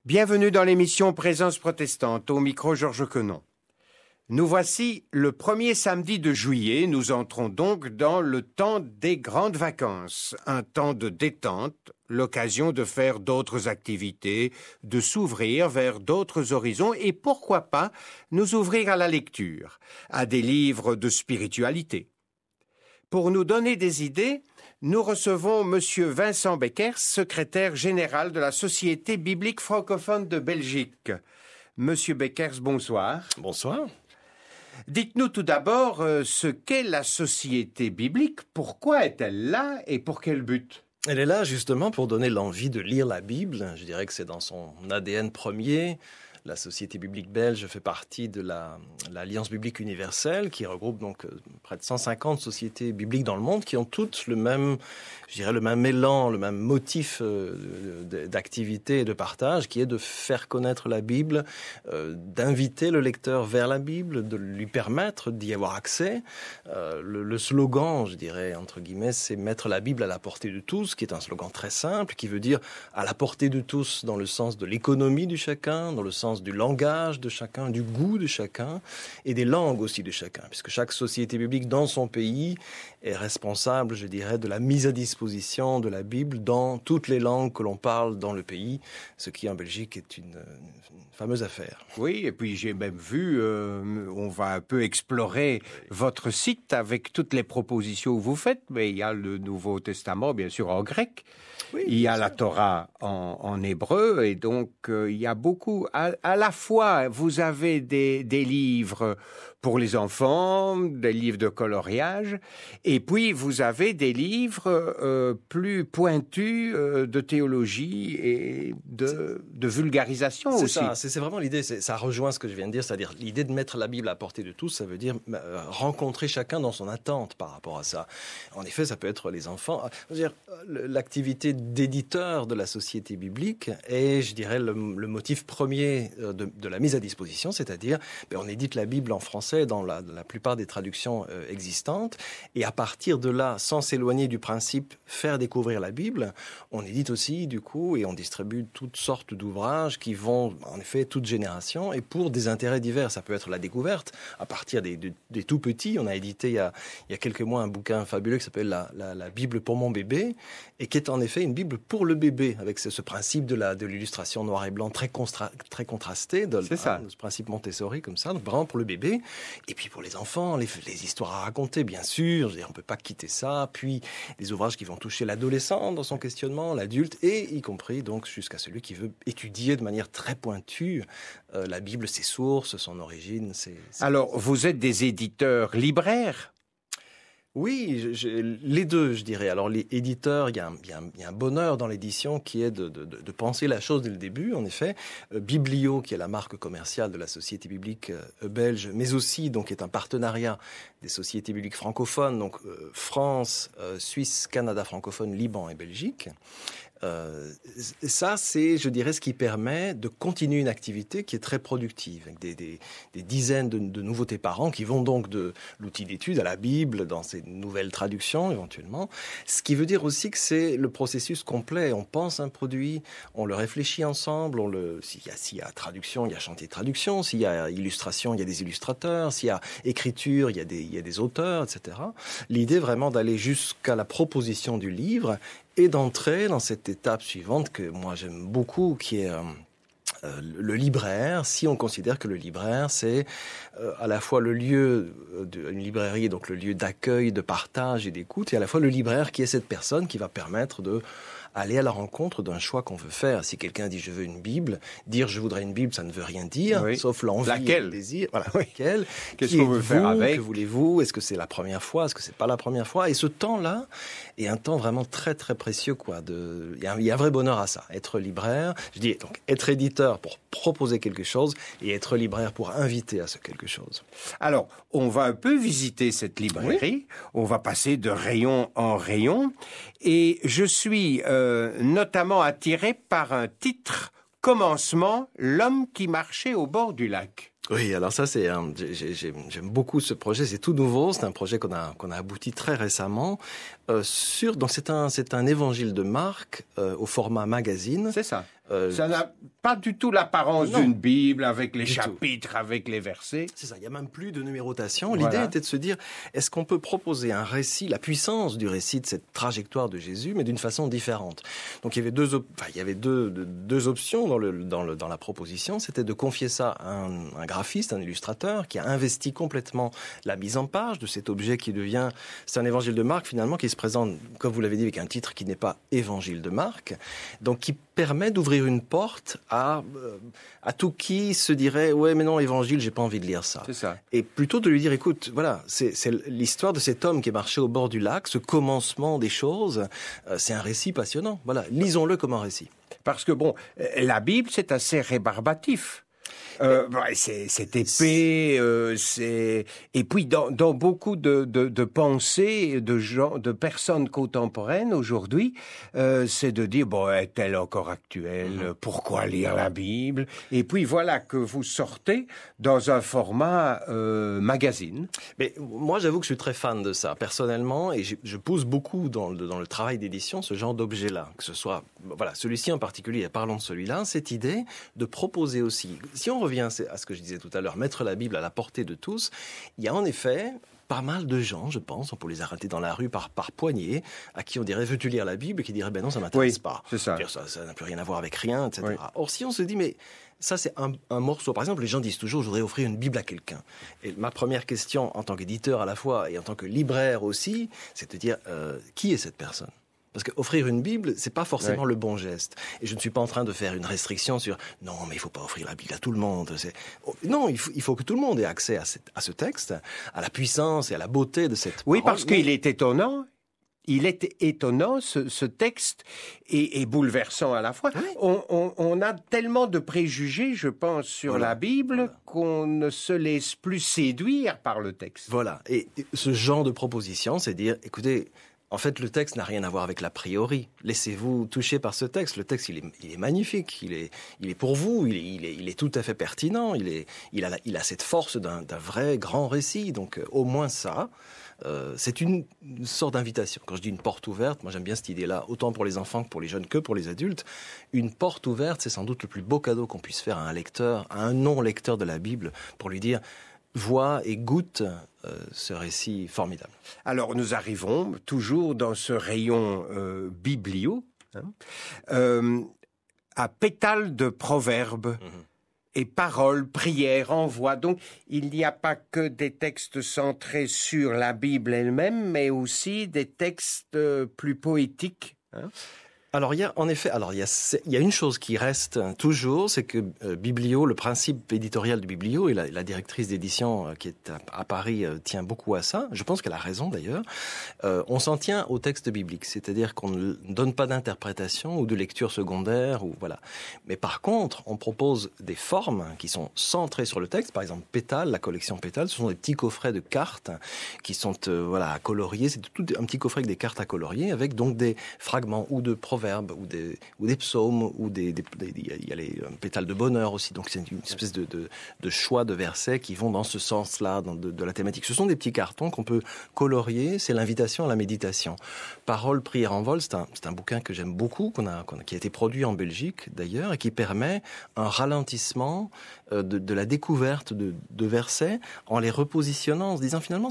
Bienvenue dans l'émission Présence protestante, au micro Georges Quenon. Nous voici le premier samedi de juillet, nous entrons donc dans le temps des grandes vacances, un temps de détente, l'occasion de faire d'autres activités, de s'ouvrir vers d'autres horizons et pourquoi pas nous ouvrir à la lecture, à des livres de spiritualité. Pour nous donner des idées, nous recevons M. Vincent Beckers, secrétaire général de la Société biblique francophone de Belgique. Monsieur Beckers, bonsoir. Bonsoir. Dites-nous tout d'abord ce qu'est la Société biblique, pourquoi est-elle là et pour quel but? Elle est là justement pour donner l'envie de lire la Bible. Je dirais que c'est dans son ADN premier. La Société biblique belge fait partie de l'Alliance biblique universelle qui regroupe donc près de 150 sociétés bibliques dans le monde qui ont toutes le même élan, le même motif d'activité et de partage qui est de faire connaître la Bible, d'inviter le lecteur vers la Bible, de lui permettre d'y avoir accès. Le slogan, je dirais, entre guillemets, c'est mettre la Bible à la portée de tous, qui est un slogan très simple, qui veut dire à la portée de tous dans le sens de l'économie du chacun, dans le sens du langage de chacun, du goût de chacun et des langues aussi de chacun, puisque chaque société biblique dans son pays est responsable, je dirais, de la mise à disposition de la Bible dans toutes les langues que l'on parle dans le pays, ce qui en Belgique est une fameuse affaire. Oui, et puis j'ai même vu, on va un peu explorer votre site avec toutes les propositions que vous faites, mais il y a le Nouveau Testament, bien sûr, en grec. Oui, il y a la Torah en hébreu et donc il y a beaucoup. À la fois, vous avez des livres pour les enfants, des livres de coloriage, et puis vous avez des livres plus pointus de théologie et de vulgarisation aussi. C'est vraiment l'idée, ça rejoint ce que je viens de dire, c'est-à-dire l'idée de mettre la Bible à portée de tous, ça veut dire rencontrer chacun dans son attente par rapport à ça. En effet, ça peut être les enfants. Je veux dire, l'activité d'éditeur de la Société biblique est, je dirais, le motif premier de la mise à disposition, c'est-à-dire on édite la Bible en français dans la plupart des traductions existantes, et à partir de là, sans s'éloigner du principe faire découvrir la Bible, on édite aussi du coup et on distribue toutes sortes d'ouvrages qui vont en effet toute génération et pour des intérêts divers. Ça peut être la découverte à partir des tout petits. On a édité il y a quelques mois un bouquin fabuleux qui s'appelle la Bible pour mon bébé et qui est en effet une Bible pour le bébé avec ce principe de l'illustration noir et blanc très contrasté, ce principe Montessori comme ça, donc vraiment pour le bébé. Et puis pour les enfants, les histoires à raconter, bien sûr, on ne peut pas quitter ça. Puis des ouvrages qui vont toucher l'adolescent dans son questionnement, l'adulte, et y compris donc jusqu'à celui qui veut étudier de manière très pointue la Bible, ses sources, son origine. Alors, vous êtes des éditeurs libraires ? Oui, les deux, je dirais. Alors, les éditeurs, il y a un bonheur dans l'édition qui est de penser la chose dès le début. En effet, Biblio, qui est la marque commerciale de la Société biblique belge, mais aussi donc est un partenariat des sociétés bibliques francophones, donc France, Suisse, Canada francophone, Liban et Belgique. Ça, c'est, je dirais, ce qui permet de continuer une activité qui est très productive, avec des dizaines de nouveautés par an qui vont donc de l'outil d'étude à la Bible, dans ses nouvelles traductions éventuellement. Ce qui veut dire aussi que c'est le processus complet. On pense un produit, on le réfléchit ensemble, s'il y a traduction, il y a chantier de traduction, s'il y a illustration, il y a des illustrateurs, s'il y a écriture, il y a des auteurs, etc. L'idée vraiment d'aller jusqu'à la proposition du livre et d'entrer dans cette étape suivante que moi j'aime beaucoup, qui est le libraire, si on considère que le libraire, c'est à la fois le lieu d'une librairie, donc le lieu d'accueil, de partage et d'écoute, et à la fois le libraire qui est cette personne qui va permettre de aller à la rencontre d'un choix qu'on veut faire. Si quelqu'un dit « je veux une Bible », dire « je voudrais une Bible », ça ne veut rien dire, sauf l'envie et le désir. Voilà, laquelle ? Qu'est-ce qu'on veut faire avec ? Que voulez-vous ? Est-ce que c'est la première fois ? Est-ce que c'est pas la première fois ? Et ce temps-là est un temps vraiment très, très précieux, quoi. Il y a un vrai bonheur à ça. Être libraire, je dis donc être éditeur pour proposer quelque chose et être libraire pour inviter à ce quelque chose. Alors, on va un peu visiter cette librairie. On va passer de rayon en rayon. Et je suis notamment attiré par un titre, Commencement, l'homme qui marchait au bord du lac. Oui, alors ça, j'aime beaucoup ce projet. C'est tout nouveau. C'est un projet qu'on a abouti très récemment. Donc c'est un évangile de Marc au format magazine. C'est ça. Ça n'a pas du tout l'apparence d'une Bible avec les Du chapitres, avec les versets. C'est ça, il n'y a même plus de numérotation. Voilà. L'idée était de se dire, est-ce qu'on peut proposer un récit, la puissance du récit de cette trajectoire de Jésus, mais d'une façon différente. Donc il y avait deux options dans la proposition. C'était de confier ça à un graphiste, un illustrateur, qui a investi complètement la mise en page de cet objet qui devient... C'est un évangile de Marc, finalement, qui se présente, comme vous l'avez dit, avec un titre qui n'est pas évangile de Marc, donc qui permet d'ouvrir une porte à tout qui se dirait ouais mais non évangile j'ai pas envie de lire ça. C'est ça. Et plutôt de lui dire écoute voilà c'est l'histoire de cet homme qui est marché au bord du lac, ce commencement des choses, c'est un récit passionnant. Voilà, lisons-le comme un récit. Parce que bon, la Bible c'est assez rébarbatif. C'est épais, et puis dans beaucoup de pensées de gens, de personnes contemporaines aujourd'hui, c'est de dire bon, est-elle encore actuelle? Pourquoi lire la Bible? Et puis voilà que vous sortez dans un format magazine. Mais moi, j'avoue que je suis très fan de ça personnellement, et je pousse beaucoup dans le travail d'édition ce genre d'objet-là, que ce soit voilà celui-ci en particulier. Parlons de celui-là, cette idée de proposer aussi. Si on revient à ce que je disais tout à l'heure, mettre la Bible à la portée de tous, il y a en effet pas mal de gens, je pense, on peut les arrêter dans la rue par poignée, à qui on dirait veux-tu lire la Bible, et qui diraient ben non, ça m'intéresse pas. C'est ça. Ça n'a plus rien à voir avec rien, etc. Oui. Or, si on se dit mais ça c'est un morceau, par exemple, les gens disent toujours je voudrais offrir une Bible à quelqu'un. Et ma première question en tant qu'éditeur à la fois et en tant que libraire aussi, c'est de dire qui est cette personne? Parce qu'offrir une Bible, c'est pas forcément le bon geste. Et je ne suis pas en train de faire une restriction sur non, mais il faut pas offrir la Bible à tout le monde. Non, il faut que tout le monde ait accès à ce texte, à la puissance et à la beauté de cette Oui, parole. parce qu'il est étonnant. Il est étonnant, ce texte, et bouleversant à la fois. Oui. On a tellement de préjugés, je pense, sur la Bible, qu'on ne se laisse plus séduire par le texte. Voilà. Et ce genre de proposition, c'est dire, écoutez, en fait, le texte n'a rien à voir avec l'a priori. Laissez-vous toucher par ce texte. Le texte, il est magnifique. Il est pour vous. Il est tout à fait pertinent. Il a cette force d'un vrai grand récit. Donc, au moins ça. C'est une sorte d'invitation. Quand je dis une porte ouverte, moi j'aime bien cette idée-là, autant pour les enfants que pour les jeunes que pour les adultes. Une porte ouverte, c'est sans doute le plus beau cadeau qu'on puisse faire à un lecteur, à un non-lecteur de la Bible, pour lui dire vois et goûte ce récit formidable. Alors nous arrivons toujours dans ce rayon biblio, à pétales de proverbes. Et paroles, prières, envois. Donc, il n'y a pas que des textes centrés sur la Bible elle-même, mais aussi des textes plus poétiques. Alors il y a en effet, il y a une chose qui reste toujours, c'est que Biblio, le principe éditorial de Biblio, et la directrice d'édition qui est à Paris tient beaucoup à ça. Je pense qu'elle a raison d'ailleurs. On s'en tient au texte biblique, c'est-à-dire qu'on ne donne pas d'interprétation ou de lecture secondaire ou voilà. Mais par contre, on propose des formes qui sont centrées sur le texte. Par exemple, Pétale, la collection Pétale, ce sont des petits coffrets de cartes qui sont à colorier. C'est tout un petit coffret avec des cartes à colorier, avec donc des fragments ou de proverbes ou des psaumes, ou il y a les pétales de bonheur aussi. Donc c'est une espèce de choix de versets qui vont dans ce sens-là, de la thématique. Ce sont des petits cartons qu'on peut colorier. C'est l'invitation à la méditation. Parole, prière en vol, c'est un bouquin que j'aime beaucoup, qui a été produit en Belgique d'ailleurs, et qui permet un ralentissement de la découverte de versets en les repositionnant, en se disant finalement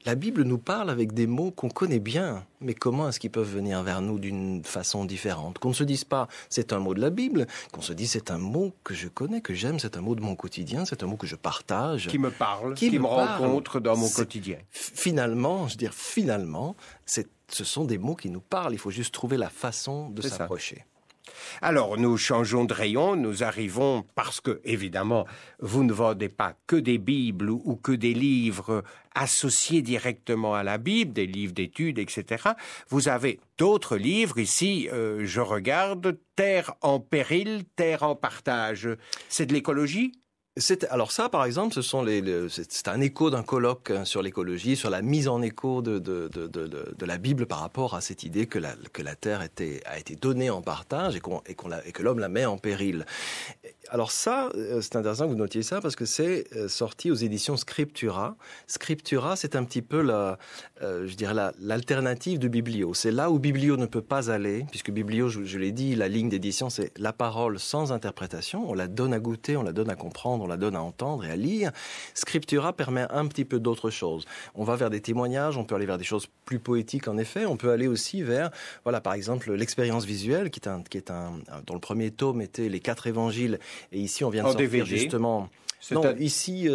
la Bible nous parle avec des mots qu'on connaît bien, mais comment est-ce qu'ils peuvent venir vers nous d'une façon différente? Qu'on ne se dise pas c'est un mot de la Bible, qu'on se dise c'est un mot que je connais, que j'aime, c'est un mot de mon quotidien, c'est un mot que je partage. Qui me parle, qui me rencontre dans mon quotidien. Finalement, ce sont des mots qui nous parlent, il faut juste trouver la façon de s'approcher. Alors, nous changeons de rayon, nous arrivons, parce que, évidemment, vous ne vendez pas que des Bibles ou que des livres associés directement à la Bible, des livres d'études, etc. Vous avez d'autres livres, ici, je regarde, Terre en péril, Terre en partage. C'est de l'écologie ? Alors ça, par exemple, c'est un écho d'un colloque sur l'écologie, sur la mise en écho de la Bible par rapport à cette idée que la terre a été donnée en partage et que l'homme la met en péril. Alors ça, c'est intéressant que vous notiez ça parce que c'est sorti aux éditions Scriptura. Scriptura, c'est un petit peu l'alternative de Biblio. C'est là où Biblio ne peut pas aller, puisque Biblio, je l'ai dit, la ligne d'édition, c'est la parole sans interprétation. On la donne à goûter, on la donne à comprendre, on la donne à entendre et à lire. Scriptura permet un petit peu d'autres choses. On va vers des témoignages, on peut aller vers des choses plus poétiques en effet. On peut aller aussi vers, voilà, par exemple, l'expérience visuelle, dont le premier tome était les 4 évangiles. Et ici, on vient de sortir DVD. justement... Ici,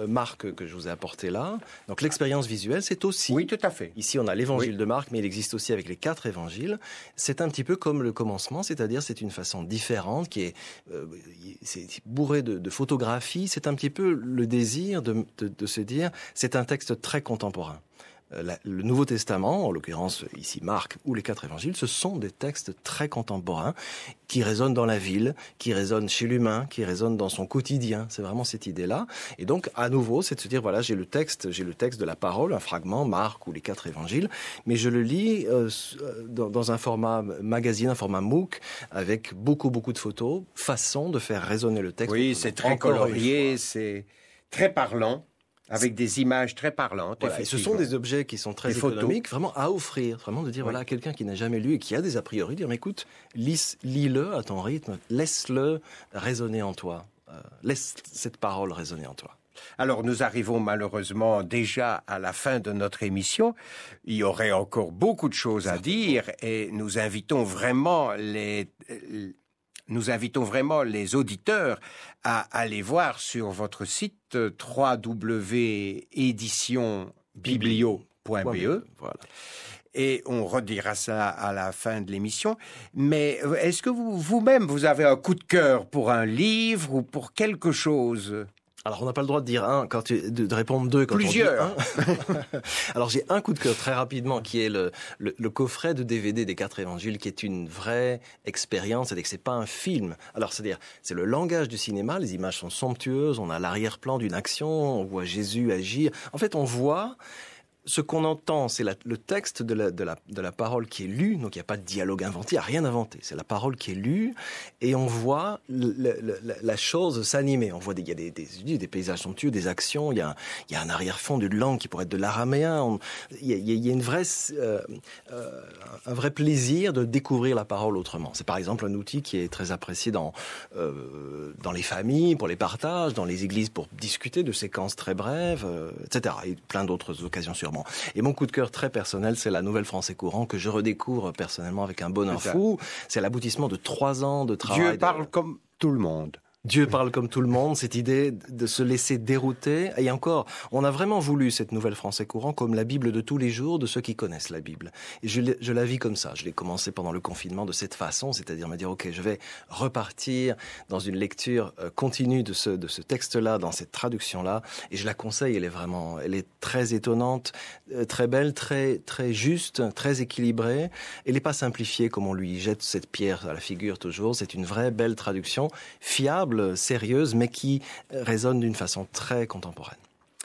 Marc, que je vous ai apporté là. Donc, l'expérience visuelle, c'est aussi... Oui, tout à fait. Ici, on a l'évangile de Marc, mais il existe aussi avec les 4 évangiles. C'est un petit peu comme le commencement, c'est-à-dire c'est une façon différente qui est c'est bourré de photographies. C'est un petit peu le désir de se dire, c'est un texte très contemporain. Le Nouveau Testament, en l'occurrence ici Marc ou les 4 évangiles, ce sont des textes très contemporains qui résonnent dans la ville, qui résonnent chez l'humain, qui résonnent dans son quotidien. C'est vraiment cette idée-là. Et donc, à nouveau, c'est de se dire, voilà, j'ai le texte de la parole, un fragment, Marc ou les 4 évangiles, mais je le lis dans un format magazine, un format MOOC, avec beaucoup de photos, façon de faire résonner le texte. Oui, c'est très colorié, c'est très parlant. Avec des images très parlantes. Voilà, et ce sont des objets qui sont très économiques, vraiment à offrir, vraiment de dire, voilà, à quelqu'un qui n'a jamais lu et qui a des a priori, dire, mais écoute, lis-le à ton rythme, laisse-le résonner en toi, laisse cette parole résonner en toi. Alors, nous arrivons malheureusement déjà à la fin de notre émission. Il y aurait encore beaucoup de choses à dire et nous invitons vraiment les auditeurs à aller voir sur votre site www.éditionbiblio.be. Voilà. Et on redira ça à la fin de l'émission. Mais est-ce que vous-même, vous avez un coup de cœur pour un livre ou pour quelque chose ? Alors, on n'a pas le droit de dire de répondre 2 quand Plusieurs. on dit 1. Alors, j'ai un coup de cœur très rapidement qui est le coffret de DVD des 4 évangiles, qui est une vraie expérience, c'est-à-dire que c'est pas un film. Alors, c'est-à-dire, c'est le langage du cinéma, les images sont somptueuses, on a l'arrière-plan d'une action, on voit Jésus agir. En fait, on voit... Ce qu'on entend, c'est le texte de la parole qui est lue, donc il n'y a pas de dialogue inventé, il n'y a rien inventé. C'est la parole qui est lue, et on voit la chose s'animer. On voit il y a des paysages somptueux, des actions, il y a un arrière-fond d'une langue qui pourrait être de l'araméen. Il y a une un vrai plaisir de découvrir la parole autrement. C'est par exemple un outil qui est très apprécié dans les familles, pour les partages, dans les églises pour discuter de séquences très brèves, etc. Et plein d'autres occasions sûrement. Et mon coup de cœur très personnel, c'est la Nouvelle Français Courant que je redécouvre personnellement avec un bonheur fou. C'est l'aboutissement de 3 ans de travail. Dieu parle comme tout le monde. Dieu parle comme tout le monde, cette idée de se laisser dérouter. Et encore, on a vraiment voulu cette Nouvelle Français Courant comme la Bible de tous les jours de ceux qui connaissent la Bible. Et je la vis comme ça. Je l'ai commencé pendant le confinement de cette façon, c'est-à-dire me dire, ok, je vais repartir dans une lecture continue de ce texte-là, dans cette traduction-là. Et je la conseille, elle est très étonnante, très belle, très, très juste, très équilibrée. Elle n'est pas simplifiée comme on lui jette cette pierre à la figure toujours. C'est une vraie belle traduction, fiable, sérieuse, mais qui résonne d'une façon très contemporaine.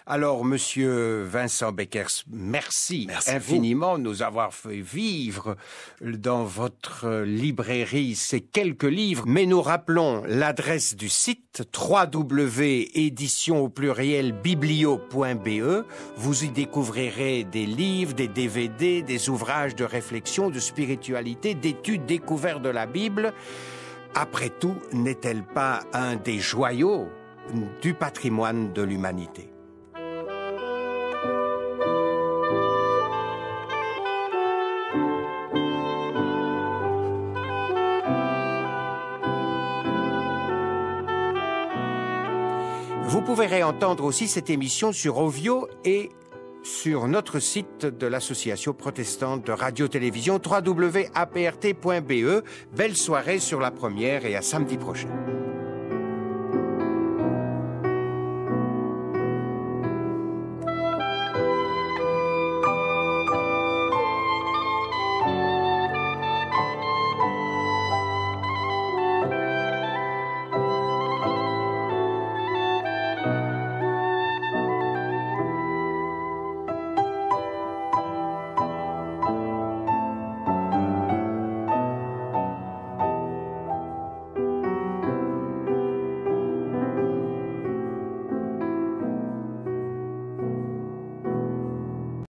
Alors, Monsieur Vincent Beckers, merci infiniment de nous avoir fait vivre dans votre librairie ces quelques livres. Mais nous rappelons l'adresse du site www.édition@biblio.be. Vous y découvrirez des livres, des DVD, des ouvrages de réflexion, de spiritualité, d'études, découvertes de la Bible. Après tout, n'est-elle pas un des joyaux du patrimoine de l'humanité ? Vous pouvez réentendre aussi cette émission sur Ovio et sur notre site de l'Association protestante de radio-télévision www.aprt.be. Belle soirée sur la première et à samedi prochain.